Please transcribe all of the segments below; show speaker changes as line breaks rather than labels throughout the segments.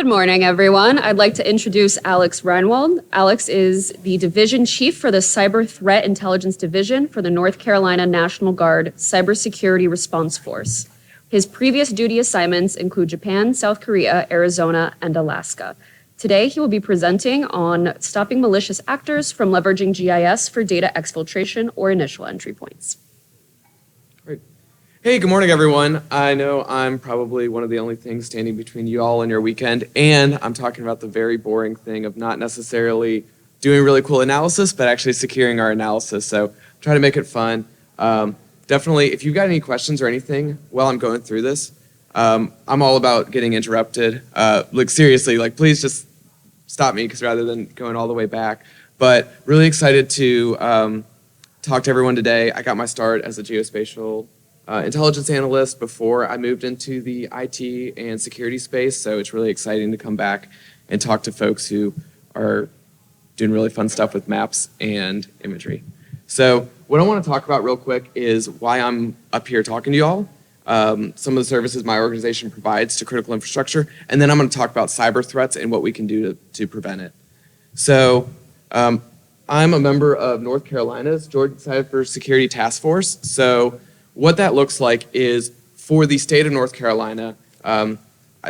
Good morning, everyone. I'd like to introduce Alex Reinwald. Alex is the Division Chief for the Cyber Threat Intelligence Division for the North Carolina National Guard Cybersecurity Response Force. His previous duty assignments include Japan, South Korea, Arizona, and Alaska. Today, he will be presenting on stopping malicious actors from leveraging GIS for data exfiltration or initial entry points.
Great. Hey, good morning, everyone. I know I'm probably one of the only things standing between you all and your weekend, and I'm talking about the very boring thing of not necessarily doing really cool analysis, but actually securing our analysis. So try to make it fun. Definitely, if you've got any questions or anything while I'm going through this, I'm all about getting interrupted. Seriously, please just stop me, because rather than going all the way back. But really excited to talk to everyone today. I got my start as a geospatial intelligence analyst before I moved into the IT and security space, so it's really exciting to come back and talk to folks who are doing really fun stuff with maps and imagery. So what I want to talk about real quick is why I'm up here talking to you all, some of the services my organization provides to critical infrastructure, and then I'm going to talk about cyber threats and what we can do to prevent it. So I'm a member of North Carolina's Georgia Cyber Security Task Force. So what that looks like is, for the state of North Carolina,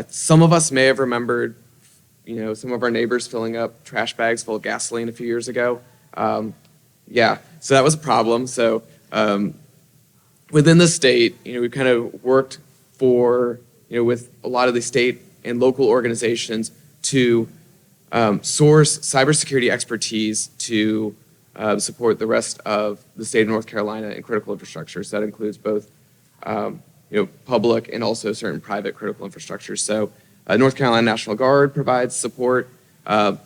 some of us may have remembered, some of our neighbors filling up trash bags full of gasoline a few years ago. Yeah, so that was a problem. So within the state, we kind of worked with a lot of the state and local organizations to source cybersecurity expertise to support the rest of the state of North Carolina in critical infrastructure. So that includes both public and also certain private critical infrastructure. So North Carolina National Guard provides support. The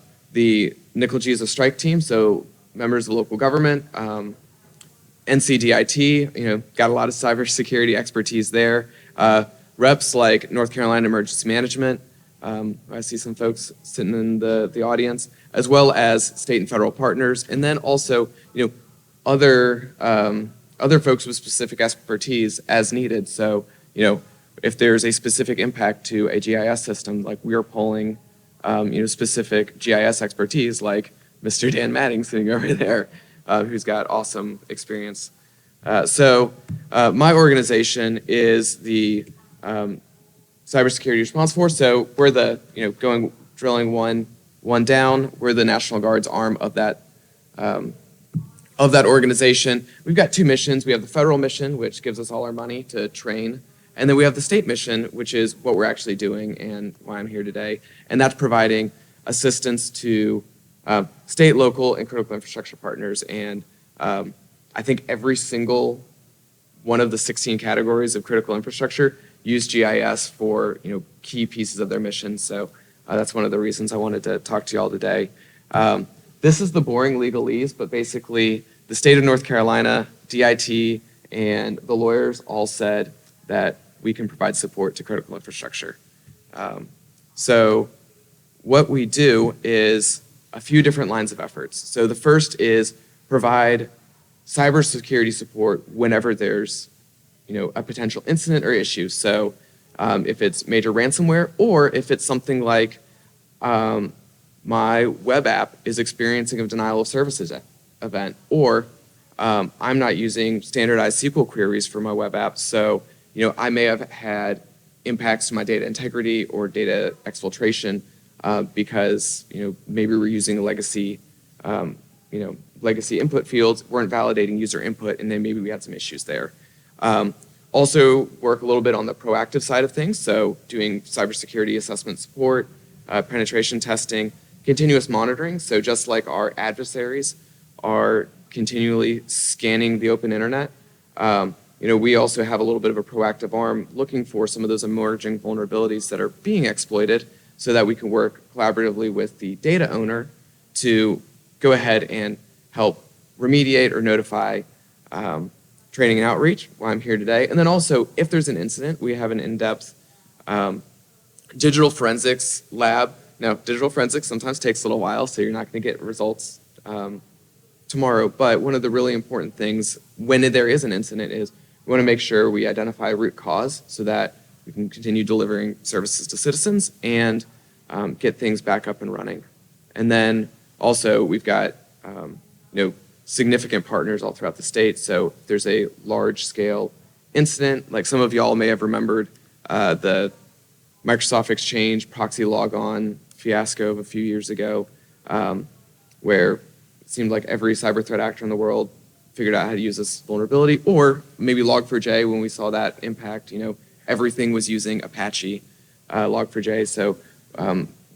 NCLG is a strike team, so members of local government. NCDIT, got a lot of cybersecurity expertise there. Reps like North Carolina Emergency Management. I see some folks sitting in the audience, as well as state and federal partners, and then also other folks with specific expertise as needed. So if there's a specific impact to a GIS system, like we are pulling specific GIS expertise, like Mr. Dan Matting sitting over there, who's got awesome experience. So my organization is the Cybersecurity Response Force. So we're the drilling one down. We're the National Guard's arm of that organization. We've got two missions. We have the federal mission, which gives us all our money to train, and then we have the state mission, which is what we're actually doing and why I'm here today, and that's providing assistance to state, local, and critical infrastructure partners. And I think every single one of the 16 categories of critical infrastructure use GIS for key pieces of their mission. So that's one of the reasons I wanted to talk to you all today. This is the boring legalese, but basically the state of North Carolina, DIT, and the lawyers all said that we can provide support to critical infrastructure. So what we do is a few different lines of efforts. So the first is provide cybersecurity support whenever there's a potential incident or issue. So if it's major ransomware, or if it's something like my web app is experiencing a denial of services event, or I'm not using standardized SQL queries for my web app, so I may have had impacts to my data integrity or data exfiltration because maybe we're using a legacy input fields, weren't validating user input, and then maybe we had some issues there. Also work a little bit on the proactive side of things, so doing cybersecurity assessment support, penetration testing, continuous monitoring. So just like our adversaries are continually scanning the open internet, we also have a little bit of a proactive arm looking for some of those emerging vulnerabilities that are being exploited, so that we can work collaboratively with the data owner to go ahead and help remediate or notify training and outreach, why I'm here today. And then also, if there's an incident, we have an in-depth digital forensics lab. Now, digital forensics sometimes takes a little while, so you're not going to get results tomorrow. But one of the really important things when there is an incident is we want to make sure we identify root cause so that we can continue delivering services to citizens, and get things back up and running. And then also we've got significant partners all throughout the state. So if there's a large scale incident, like some of y'all may have remembered the Microsoft Exchange proxy logon fiasco of a few years ago, where it seemed like every cyber threat actor in the world figured out how to use this vulnerability, or maybe Log4j when we saw that impact, everything was using Apache Log4j, so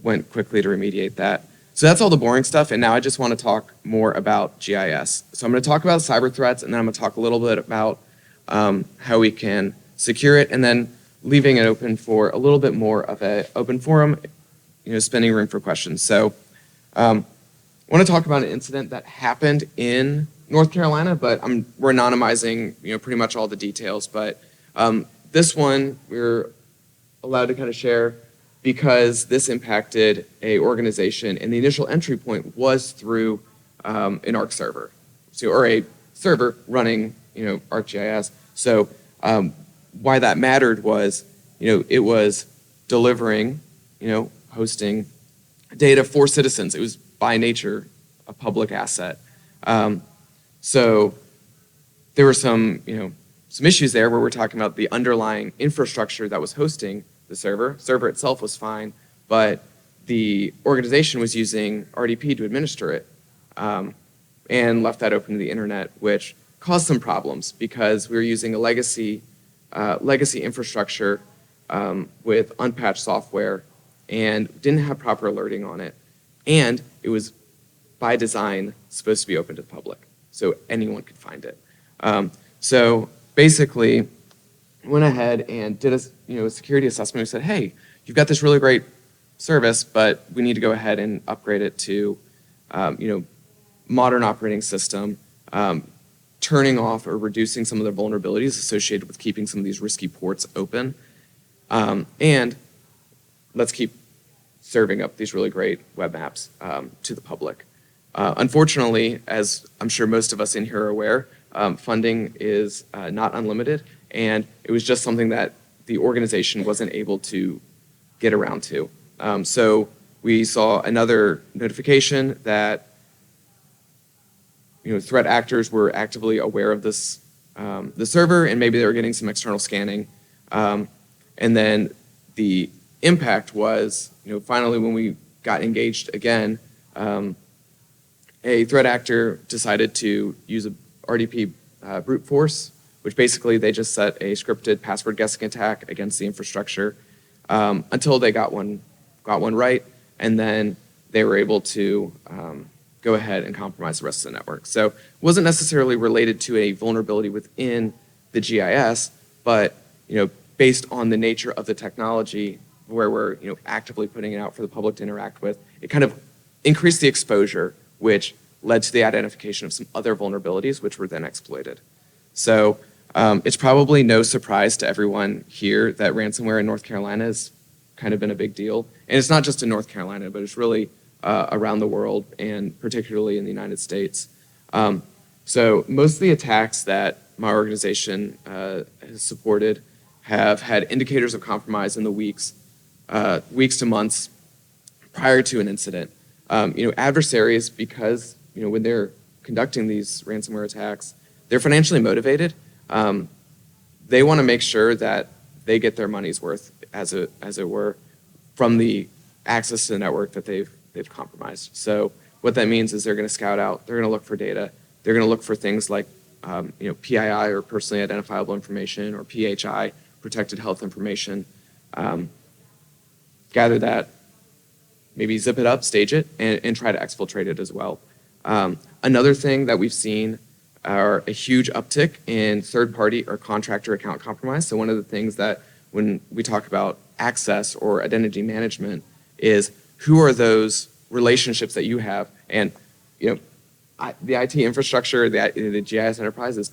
went quickly to remediate that. So that's all the boring stuff, and now I just want to talk more about GIS. So I'm going to talk about cyber threats, and then I'm going to talk a little bit about how we can secure it, and then leaving it open for a little bit more of an open forum, spending room for questions. So I want to talk about an incident that happened in North Carolina, but we're anonymizing pretty much all the details. But this one we're allowed to kind of share because this impacted a organization, and the initial entry point was through an Arc server, or a server running ArcGIS. So why that mattered was it was delivering hosting data for citizens. It was by nature a public asset. So there were some issues there where we're talking about the underlying infrastructure that was hosting the server. Server itself was fine, but the organization was using RDP to administer it and left that open to the internet, which caused some problems because we were using a legacy infrastructure with unpatched software and didn't have proper alerting on it. And it was, by design, supposed to be open to the public, so anyone could find it. So basically, went ahead and did a security assessment. We said, hey, you've got this really great service, but we need to go ahead and upgrade it to modern operating system, turning off or reducing some of the vulnerabilities associated with keeping some of these risky ports open. And let's keep serving up these really great web apps to the public. Unfortunately, as I'm sure most of us in here are aware, funding is not unlimited, and it was just something that the organization wasn't able to get around to. So we saw another notification that threat actors were actively aware of this the server, and maybe they were getting some external scanning. And then the impact was, finally when we got engaged again, a threat actor decided to use a RDP brute force, which basically they just set a scripted password guessing attack against the infrastructure until they got one right, and then they were able to go ahead and compromise the rest of the network. So it wasn't necessarily related to a vulnerability within the GIS, but based on the nature of the technology, where we're actively putting it out for the public to interact with, it kind of increased the exposure, which led to the identification of some other vulnerabilities, which were then exploited. So it's probably no surprise to everyone here that ransomware in North Carolina has kind of been a big deal. And it's not just in North Carolina, but it's really around the world, and particularly in the United States. So most of the attacks that my organization has supported have had indicators of compromise in the weeks to months prior to an incident. Adversaries, because when they're conducting these ransomware attacks, they're financially motivated. They want to make sure that they get their money's worth, as it were, from the access to the network that they've compromised. So what that means is they're going to scout out, they're going to look for data, they're going to look for things like PII, or personally identifiable information, or PHI, protected health information. Gather that, maybe zip it up, stage it, and try to exfiltrate it as well. Another thing that we've seen are a huge uptick in third-party or contractor account compromise. So one of the things that when we talk about access or identity management is, who are those relationships that you have? And the IT infrastructure, the GIS enterprise is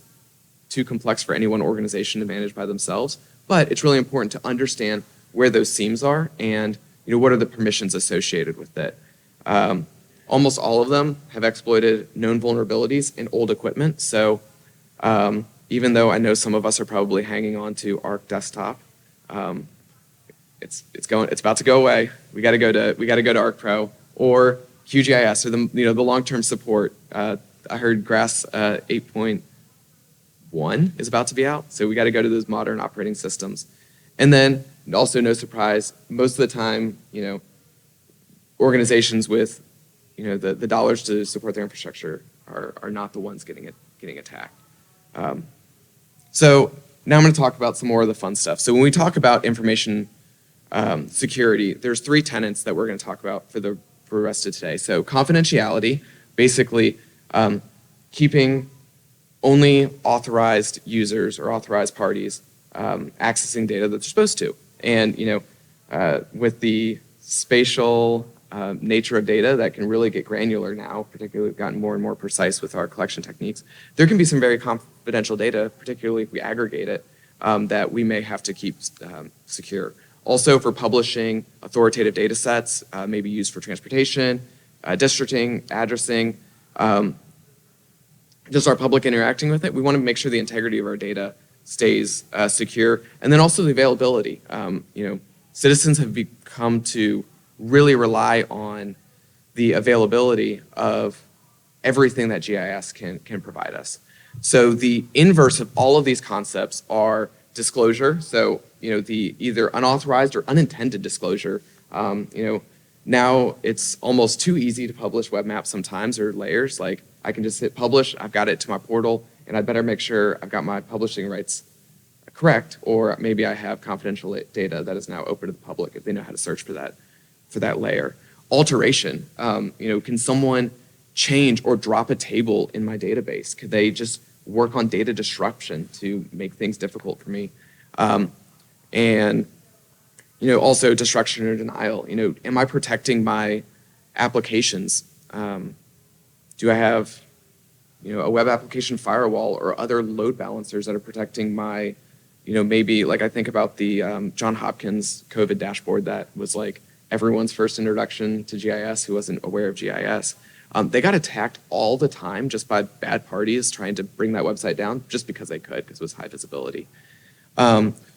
too complex for any one organization to manage by themselves. But it's really important to understand where those seams are and what are the permissions associated with it. Almost all of them have exploited known vulnerabilities in old equipment. So even though I know some of us are probably hanging on to Arc Desktop, it's about to go away. We got to go to ArcPro or QGIS or the long-term support. I heard GRAS 8.1 is about to be out, so we got to go to those modern operating systems. And then also, no surprise, most of the time, organizations with the dollars to support their infrastructure are not the ones getting attacked. So now I'm going to talk about some more of the fun stuff. So when we talk about information security, there's 3 tenets that we're going to talk about for the rest of today. So confidentiality, basically keeping only authorized users or authorized parties accessing data that they're supposed to. And with the spatial nature of data that can really get granular now, particularly we've gotten more and more precise with our collection techniques, there can be some very confidential data, particularly if we aggregate it, that we may have to keep secure. Also for publishing authoritative data sets, maybe used for transportation, districting, addressing, just our public interacting with it, we want to make sure the integrity of our data stays secure. And then also the availability. Citizens have become to really rely on the availability of everything that GIS can provide us. So the inverse of all of these concepts are disclosure. So the either unauthorized or unintended disclosure. Now it's almost too easy to publish web maps sometimes or layers. Like I can just hit publish, I've got it to my portal, and I better make sure I've got my publishing rights correct, or maybe I have confidential data that is now open to the public if they know how to search for that layer. Alteration, can someone change or drop a table in my database? Could they just work on data disruption to make things difficult for me? And also destruction or denial. Am I protecting my applications? Do I have a web application firewall or other load balancers that are protecting my maybe like I think about the John Hopkins COVID dashboard that was like everyone's first introduction to GIS who wasn't aware of GIS. They got attacked all the time just by bad parties trying to bring that website down just because they could, because it was high visibility.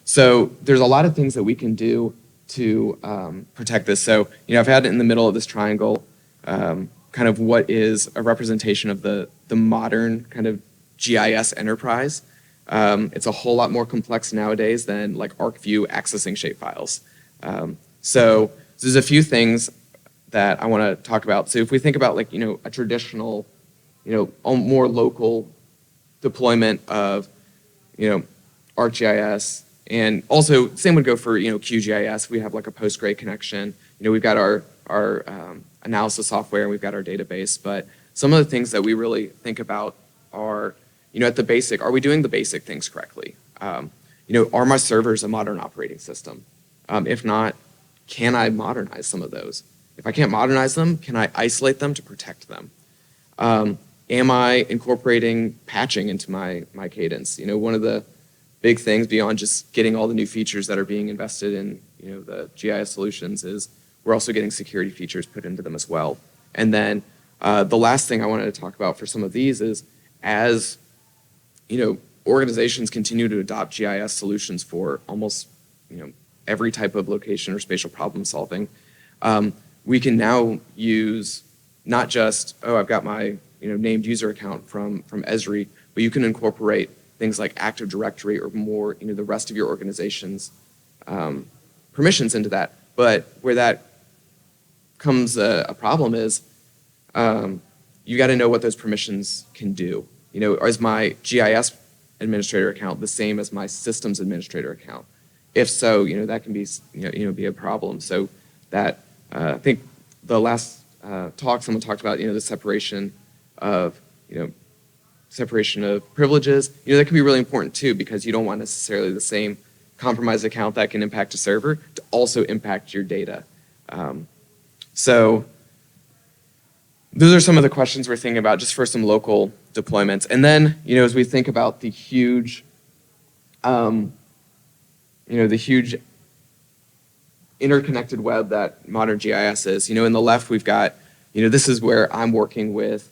So there's a lot of things that we can do to protect this. So I've had it in the middle of this triangle, kind of what is a representation of the modern kind of GIS enterprise. It's a whole lot more complex nowadays than like ArcView accessing shapefiles. So there's a few things that I want to talk about. So if we think about like, a traditional, more local deployment of, ArcGIS, and also same would go for, QGIS. We have like a Postgre connection. We've got our analysis software and we've got our database, but some of the things that we really think about are, at the basic, are we doing the basic things correctly? Are my servers a modern operating system? If not, can I modernize some of those? If I can't modernize them, can I isolate them to protect them? Am I incorporating patching into my cadence? One of the big things beyond just getting all the new features that are being invested in, the GIS solutions is we're also getting security features put into them as well. And then the last thing I wanted to talk about for some of these is as, organizations continue to adopt GIS solutions for almost, every type of location or spatial problem solving, we can now use not just, I've got my named user account from Esri, but you can incorporate things like Active Directory or more, the rest of your organization's permissions into that. But where that comes a problem is you got to know what those permissions can do. Is my GIS administrator account the same as my systems administrator account? If so, that can be be a problem. So that I think the last talk someone talked about the separation of privileges. That can be really important too, because you don't want necessarily the same compromised account that can impact a server to also impact your data. So those are some of the questions we're thinking about just for some local deployments. And then, as we think about the huge, the huge interconnected web that modern GIS is, in the left we've got, this is where I'm working with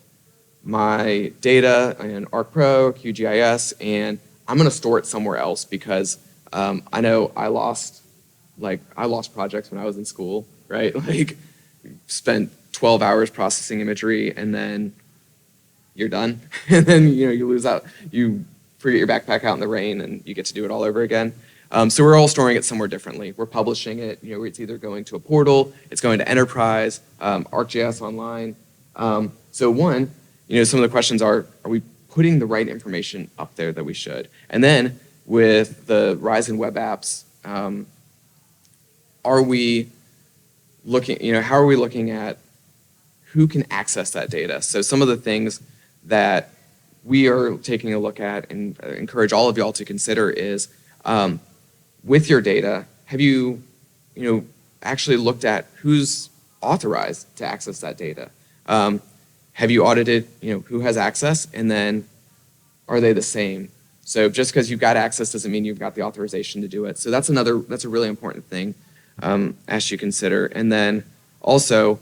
my data in ArcPro, QGIS, and I'm going to store it somewhere else because I know I lost like I lost projects when I was in school, right? Like spent 12 hours processing imagery and then you're done. And then, you lose out, you forget your backpack out in the rain and you get to do it all over again. So we're all storing it somewhere differently. We're publishing it, it's either going to a portal, it's going to Enterprise, ArcGIS Online. So one, some of the questions are we putting the right information up there that we should? And then with the rise in web apps, are we looking, how are we looking at who can access that data? So some of the things that we are taking a look at and encourage all of y'all to consider is, with your data, have you, actually looked at who's authorized to access that data? Have you audited, who has access, and then are they the same? So just because you've got access doesn't mean you've got the authorization to do it. So that's a really important thing as you consider. And then also,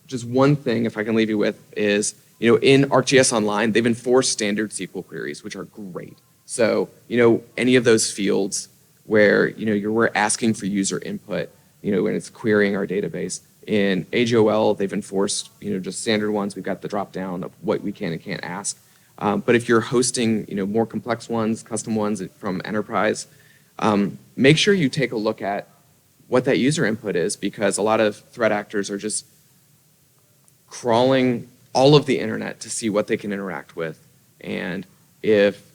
just one thing, if I can leave you with, is, in ArcGIS Online, they've enforced standard SQL queries, which are great. So, any of those fields where, we're asking for user input, when it's querying our database. In AGOL, they've enforced, just standard ones. We've got the drop down of what we can and can't ask. But if you're hosting, more complex ones, custom ones from Enterprise, make sure you take a look at what that user input is, because a lot of threat actors are just crawling all of the internet to see what they can interact with. And if,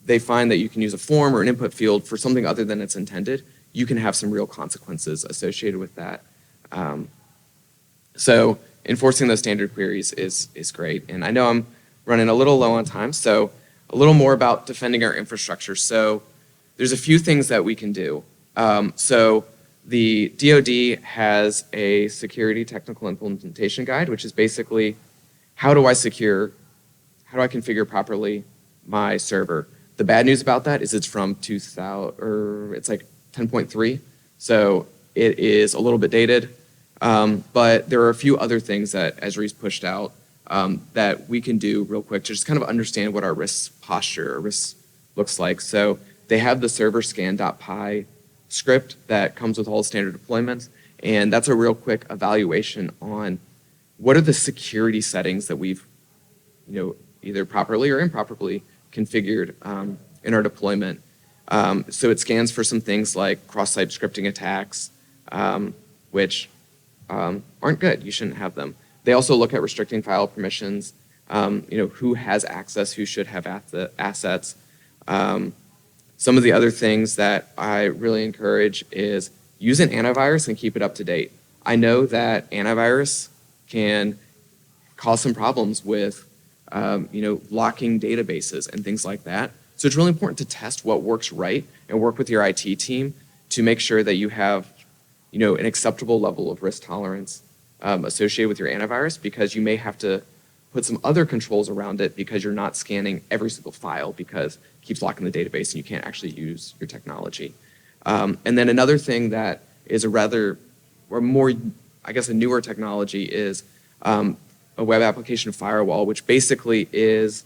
they find that you can use a form or an input field for something other than it's intended, you can have some real consequences associated with that. So enforcing those standard queries is great. And I know I'm running a little low on time, so a little more about defending our infrastructure. So there's a few things that we can do. So the DoD has a security technical implementation guide, which is basically how do I configure properly my server? The bad news about that is it's from 2000, or it's like 10.3, so it is a little bit dated. But there are a few other things that Esri's pushed out that we can do real quick to just kind of understand what our risk posture or risk looks like. So they have the server scan.py script that comes with all standard deployments, and that's a real quick evaluation on what are the security settings that we've, either properly or improperly configured in our deployment. So it scans for some things like cross-site scripting attacks, which aren't good. You shouldn't have them. They also look at restricting file permissions, who has access, who should have assets. Some of the other things that I really encourage is use an antivirus and keep it up to date. I know that antivirus can cause some problems with locking databases and things like that. So it's really important to test what works right and work with your IT team to make sure that you have an acceptable level of risk tolerance associated with your antivirus, because you may have to put some other controls around it because you're not scanning every single file because it keeps locking the database and you can't actually use your technology. And then another thing that is a newer technology is a web application firewall, which basically is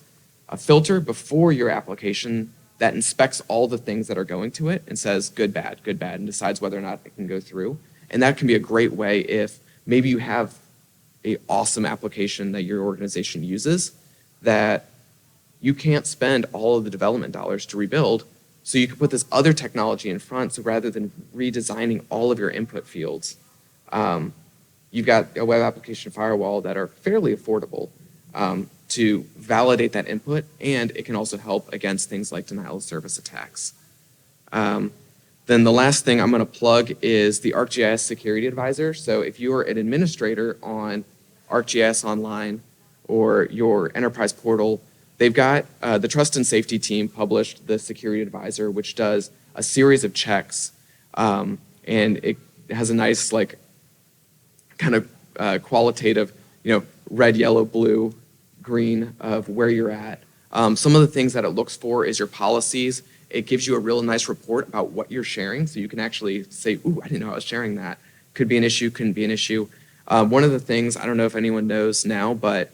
a filter before your application that inspects all the things that are going to it and says good, bad, and decides whether or not it can go through. And that can be a great way if maybe you have an awesome application that your organization uses that you can't spend all of the development dollars to rebuild, so you can put this other technology in front. So rather than redesigning all of your input fields, you've got a web application firewall that are fairly affordable to validate that input, and it can also help against things like denial of service attacks. Then the last thing I'm going to plug is the ArcGIS Security Advisor. So if you are an administrator on ArcGIS Online or your enterprise portal, they've got the Trust and Safety team published the Security Advisor, which does a series of checks, and it has a nice kind of qualitative, red, yellow, blue, green of where you're at. Some of the things that it looks for is your policies. It gives you a real nice report about what you're sharing, so you can actually say, ooh, I didn't know I was sharing that. Could be an issue, couldn't be an issue. One of the things, I don't know if anyone knows now, but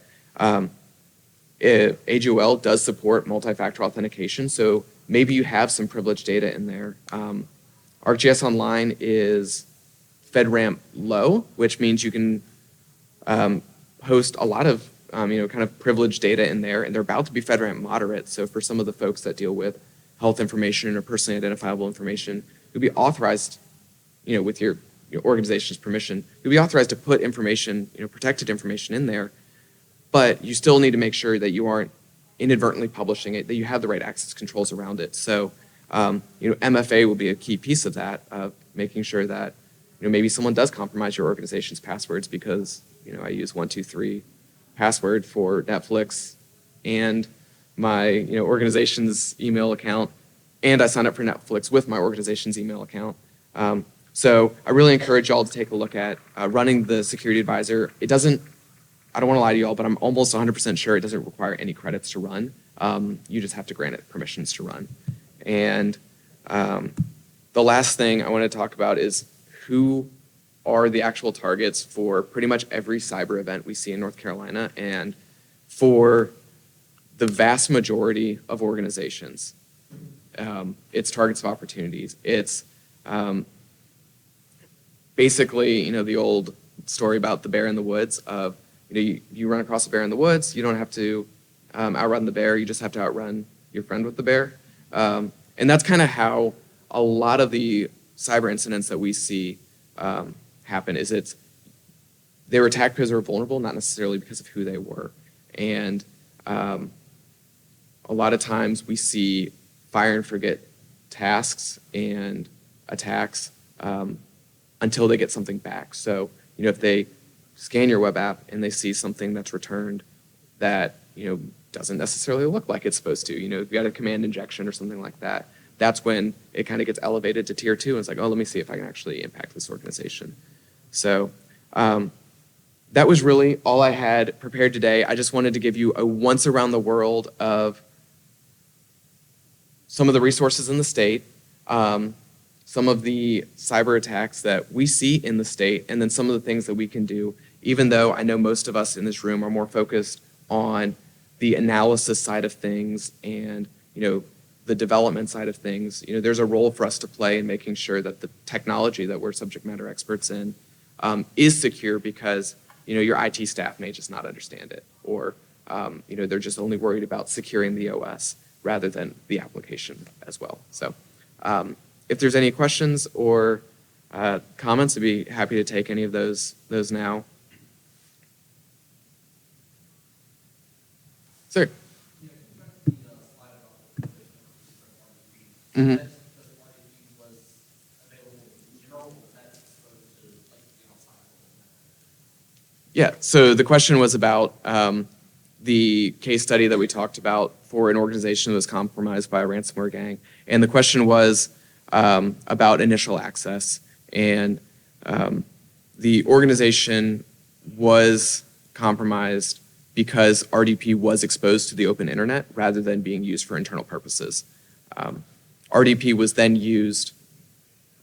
AGOL does support multi-factor authentication, so maybe you have some privileged data in there. ArcGIS Online is FedRAMP low, which means you can host a lot of kind of privileged data in there, and they're about to be FedRAMP moderate. So for some of the folks that deal with health information or personally identifiable information, you'll be authorized, with your organization's permission, you'll be authorized to put information, protected information in there, but you still need to make sure that you aren't inadvertently publishing it, that you have the right access controls around it. So, MFA will be a key piece of that, of making sure that, maybe someone does compromise your organization's passwords because, I use 123 password for Netflix and my, organization's email account, and I signed up for Netflix with my organization's email account. So I really encourage y'all to take a look at running the security advisor. It doesn't, I don't want to lie to y'all, but I'm almost 100% sure it doesn't require any credits to run. You just have to grant it permissions to run. And the last thing I want to talk about is who are the actual targets for pretty much every cyber event we see in North Carolina, and for the vast majority of organizations. It's targets of opportunities. It's basically, the old story about the bear in the woods of, you run across a bear in the woods, you don't have to outrun the bear, you just have to outrun your friend with the bear. And that's kind of how a lot of the cyber incidents that we see happen, is they were attacked because they were vulnerable, not necessarily because of who they were. And a lot of times we see fire and forget tasks and attacks until they get something back. So, if they scan your web app and they see something that's returned that, doesn't necessarily look like it's supposed to, you've got a command injection or something like that, that's when it kind of gets elevated to tier 2 and it's like, oh, let me see if I can actually impact this organization. So that was really all I had prepared today. I just wanted to give you a once around the world of some of the resources in the state, some of the cyber attacks that we see in the state, and then some of the things that we can do, even though I know most of us in this room are more focused on the analysis side of things and, the development side of things. There's a role for us to play in making sure that the technology that we're subject matter experts in is secure, because, your IT staff may just not understand it, or, they're just only worried about securing the OS rather than the application as well. So if there's any questions or comments, I'd be happy to take any of those now. Sir. Mm-hmm. Yeah, so the question was about the case study that we talked about for an organization that was compromised by a ransomware gang. And the question was about initial access. And the organization was compromised because RDP was exposed to the open internet rather than being used for internal purposes. RDP was then used,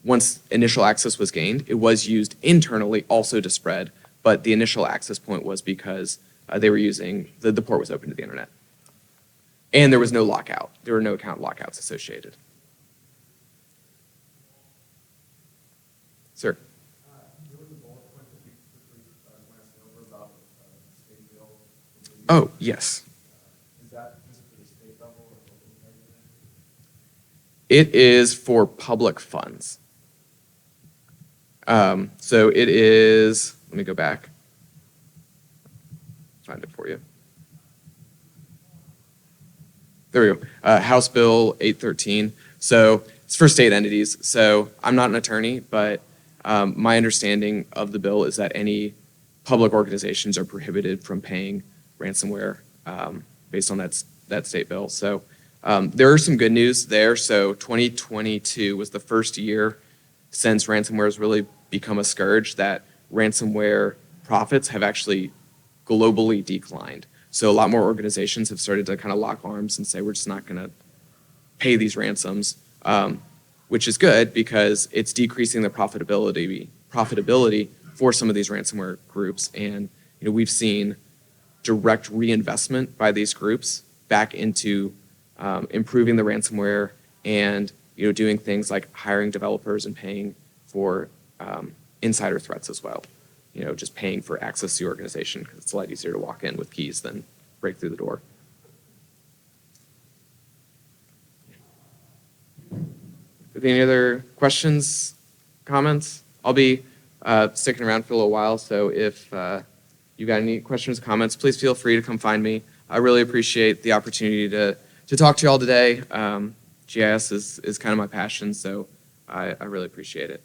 once initial access was gained, it was used internally also to spread, but the initial access point was because they were using, the port was open to the internet. And there was no lockout. There were no account lockouts associated. Sir. Oh, yes.
Is that just for the state level or local government?
It is for public funds. So it is, let me go back, find it for you. There we go, House Bill 813. So it's for state entities. So I'm not an attorney, but my understanding of the bill is that any public organizations are prohibited from paying ransomware based on that state bill. So there are some good news there. So 2022 was the first year since ransomware has really become a scourge that ransomware profits have actually globally declined. So a lot more organizations have started to kind of lock arms and say, we're just not going to pay these ransoms, which is good because it's decreasing the profitability for some of these ransomware groups. And we've seen direct reinvestment by these groups back into improving the ransomware, and doing things like hiring developers and paying for insider threats as well. Just paying for access to the organization because it's a lot easier to walk in with keys than break through the door. Any other questions, comments? I'll be sticking around for a little while, so if you got any questions, comments, please feel free to come find me. I really appreciate the opportunity to talk to you all today. GIS is kind of my passion, so I really appreciate it.